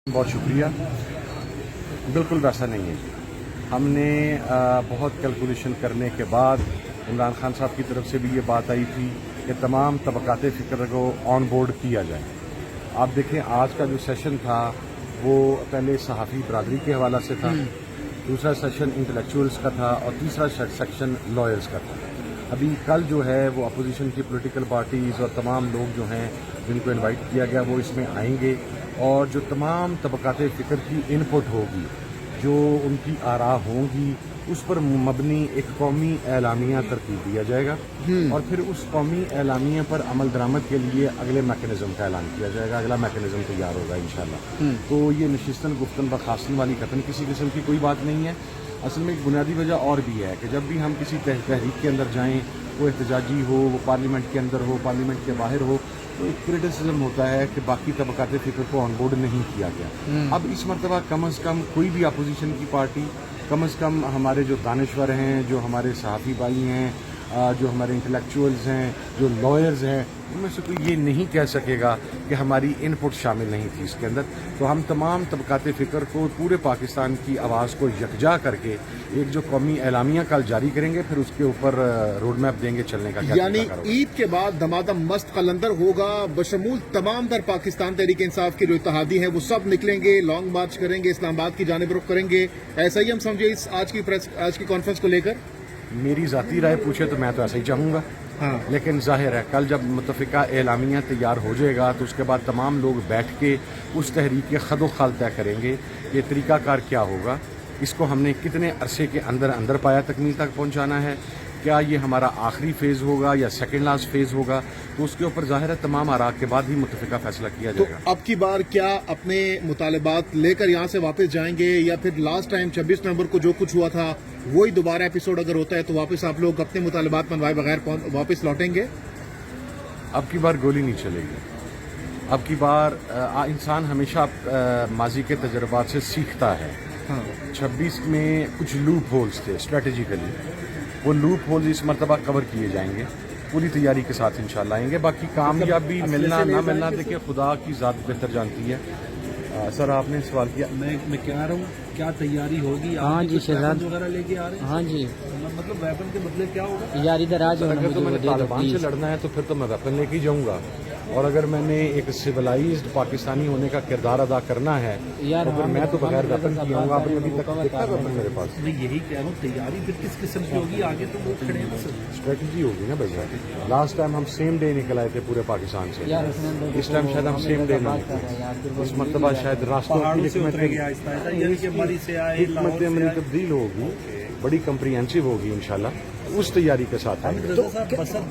بہت شکریہ. بالکل ویسا نہیں ہے. ہم نے بہت کیلکولیشن کرنے کے بعد عمران خان صاحب کی طرف سے بھی یہ بات آئی تھی کہ تمام طبقات فکر کو آن بورڈ کیا جائے. آپ دیکھیں آج کا جو سیشن تھا وہ پہلے صحافی برادری کے حوالے سے تھا, دوسرا سیشن انٹلیکچوئلس کا تھا اور تیسرا سیکشن لائرز کا تھا. ابھی کل جو ہے وہ اپوزیشن کی پولیٹیکل پارٹیز اور تمام لوگ جو ہیں جن کو انوائٹ کیا گیا وہ اس میں آئیں گے, اور جو تمام طبقات فکر کی ان پٹ ہوگی, جو ان کی آراء ہوں گی, اس پر مبنی ایک قومی اعلامیہ ترتیب دیا جائے گا, اور پھر اس قومی اعلامیہ پر عمل درآمد کے لیے اگلے میکانزم کا اعلان کیا جائے گا. اگلا میکانزم تیار ہوگا انشاءاللہ. تو یہ نشستن گفتن بخاستن والی قطن کسی قسم کی کوئی بات نہیں ہے. اصل میں ایک بنیادی وجہ اور بھی ہے کہ جب بھی ہم کسی تحریک کے اندر جائیں, وہ احتجاجی ہو, وہ پارلیمنٹ کے اندر ہو, پارلیمنٹ کے باہر ہو, تو ایک کرٹیسزم ہوتا ہے کہ باقی طبقات فکر کو آن بورڈ نہیں کیا گیا. اب اس مرتبہ کم از کم کوئی بھی اپوزیشن کی پارٹی, کم از کم ہمارے جو دانشور ہیں, جو ہمارے صحافی بھائی ہیں, جو ہمارے انٹلیکچوئلز ہیں, جو لائرز ہیں, ان میں سے کوئی یہ نہیں کہہ سکے گا کہ ہماری ان پٹ شامل نہیں تھی اس کے اندر. تو ہم تمام طبقات فکر کو, پورے پاکستان کی آواز کو یکجا کر کے ایک جو قومی اعلامیہ کل جاری کریں گے, پھر اس کے اوپر روڈ میپ دیں گے چلنے کا. یعنی عید کے بعد دمادم مست قلندر ہوگا, بشمول تمام در پاکستان تحریک انصاف کے جو اتحادی ہیں وہ سب نکلیں گے, لانگ مارچ کریں گے, اسلام آباد کی جانب رخ کریں گے. ایسا ہی ہم سمجھے اس آج کی کانفرنس کو لے کر؟ میری ذاتی رائے پوچھے تو میں تو ایسا ہی چاہوں گا, لیکن ظاہر ہے کل جب متفقہ اعلامیہ تیار ہو جائے گا تو اس کے بعد تمام لوگ بیٹھ کے اس تحریک کے خد و خال طے کریں گے کہ طریقہ کار کیا ہوگا, اس کو ہم نے کتنے عرصے کے اندر پایا تکمیل تک پہنچانا ہے, کیا یہ ہمارا آخری فیز ہوگا یا سیکنڈ لاسٹ فیز ہوگا, تو اس کے اوپر ظاہر ہے تمام آراء کے بعد ہی متفقہ فیصلہ کیا جائے گا. تو اب کی بار کیا اپنے مطالبات لے کر یہاں سے واپس جائیں گے, یا پھر لاسٹ ٹائم 26 نومبر کو جو کچھ ہوا تھا وہی دوبارہ ایپیسوڈ اگر ہوتا ہے تو واپس آپ لوگ اپنے مطالبات منوائے بغیر واپس لوٹیں گے؟ اب کی بار گولی نہیں چلے گی. اب کی بار انسان ہمیشہ ماضی کے تجربات سے سیکھتا ہے. 26 میں کچھ لوپ ہولز تھے اسٹریٹجیکلی, وہ لوپ ہولز اس مرتبہ کور کیے جائیں گے, پوری تیاری کے ساتھ انشاءاللہ آئیں گے. باقی کامیابی ملنا نہ ملنا دیکھیں خدا کی ذات بہتر جانتی ہے. سر آپ نے سوال کیا, میں کہہ رہا ہوں کیا تیاری ہوگی؟ ہاں جی شہزاد وغیرہ لے کے آ رہے ہیں. ہاں جی, مطلب ویپن کے بدلے کیا ہوگا؟ یاری دراز اگر تو میں نے طالبان سے لڑنا ہے تو پھر تو میں ویپن لے کے ہی جاؤں گا, اور اگر میں نے ایک سویلائزڈ پاکستانی ہونے کا کردار ادا کرنا ہے تو پھر میں تو بغیر ویپن کی آؤں گا. آپ نے ابھی تک دیکھا ویپن میرے پاس؟ میں یہی کہہ رہا ہوں تیاری پھر کس قسم کی ہوگی؟ آگے تو وہ کھڑے ہیں. اسٹریٹجی ہوگی نا بھائی. لاسٹ ٹائم ہم سیم ڈے نکل آئے تھے پورے پاکستان سے, اس ٹائم شاید ہم سیم ڈے نہ نکلیں. اس مرتبہ شاید راستوں کی حکمت عملی تبدیل ہوگی, بڑی کمپریہنسو ہوگی انشاءاللہ. اس تیاری کے ساتھ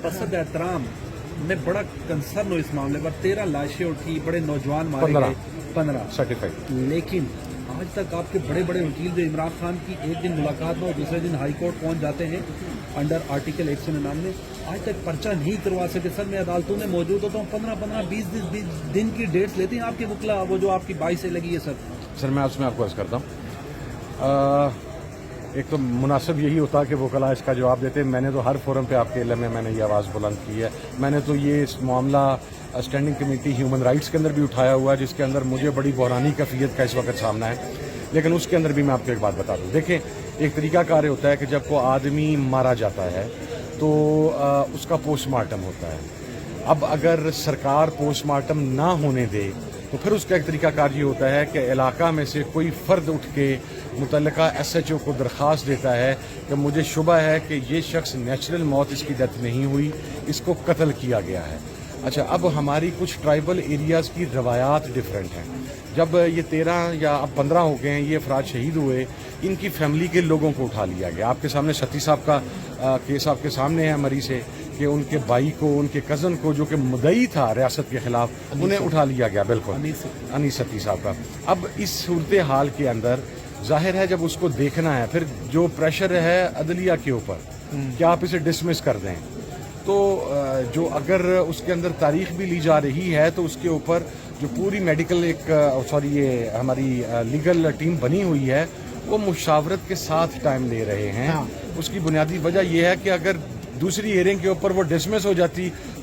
بسد احترام میں بڑا کنسرن ہو اس معاملے پر. 13 لاشیں اٹھی, بڑے نوجوان مارے گئے, 15 سرٹیفائڈ. لیکن آج تک آپ کے بڑے بڑے وکیل جو عمران خان کی ایک دن ملاقات میں اور دوسرے دن ہائی کورٹ پہنچ جاتے ہیں انڈر آرٹیکل 199, آج تک پرچہ نہیں کروا سکے. سر میں عدالتوں میں موجود ہوتا ہوں, 15-20 دن کی ڈیٹس لیتے ہیں آپ کے وکلا, وہ جو آپ کی 22 سے لگی ہے. سر میں اس میں آپ کو عرض کرتا ہوں, ایک تو مناسب یہی ہوتا کہ وکلاء اس کا جواب دیتے. میں نے تو ہر فورم پہ آپ کے علم میں نے یہ آواز بلند کی ہے. میں نے تو یہ اس معاملہ اسٹینڈنگ کمیٹی ہیومن رائٹس کے اندر بھی اٹھایا ہوا ہے, جس کے اندر مجھے بڑی بحرانی کیفیت کا اس وقت سامنا ہے. لیکن اس کے اندر بھی میں آپ کو ایک بات بتا دوں. دیکھیں ایک طریقہ کار ہوتا ہے کہ جب کوئی آدمی مارا جاتا ہے تو اس کا پوسٹ مارٹم ہوتا ہے. اب اگر سرکار پوسٹ مارٹم نہ ہونے دے تو پھر اس کا ایک طریقہ کار یہ ہوتا ہے کہ علاقہ میں سے کوئی فرد اٹھ کے متعلقہ SHO کو درخواست دیتا ہے کہ مجھے شبہ ہے کہ یہ شخص نیچرل موت, اس کی ڈیتھ نہیں ہوئی, اس کو قتل کیا گیا ہے. اچھا, اب ہماری کچھ ٹرائبل ایریاز کی روایات ڈفرینٹ ہیں. جب یہ 13 یا اب 15 ہو گئے ہیں یہ افراد شہید ہوئے, ان کی فیملی کے لوگوں کو اٹھا لیا گیا. آپ کے سامنے ستی صاحب کا کیس آپ کے سامنے ہے مری سے, کہ ان کے بھائی کو, ان کے کزن کو جو کہ مدعی تھا ریاست کے خلاف, انہیں اٹھا لیا گیا. بالکل انیس ستی صاحب کا. اب اس صورتحال کے اندر ظاہر ہے جب اس کو دیکھنا ہے, پھر جو پریشر ہے عدلیہ کے اوپر کیا آپ اسے ڈسمس کر دیں, تو جو اگر اس کے اندر تاریخ بھی لی جا رہی ہے تو اس کے اوپر جو پوری میڈیکل یہ ہماری لیگل ٹیم بنی ہوئی ہے وہ مشاورت کے ساتھ ٹائم لے رہے ہیں. اس کی بنیادی وجہ یہ ہے کہ اگر دوسری ہیئرنگ کے اوپر وہ ڈسمس ہو جاتی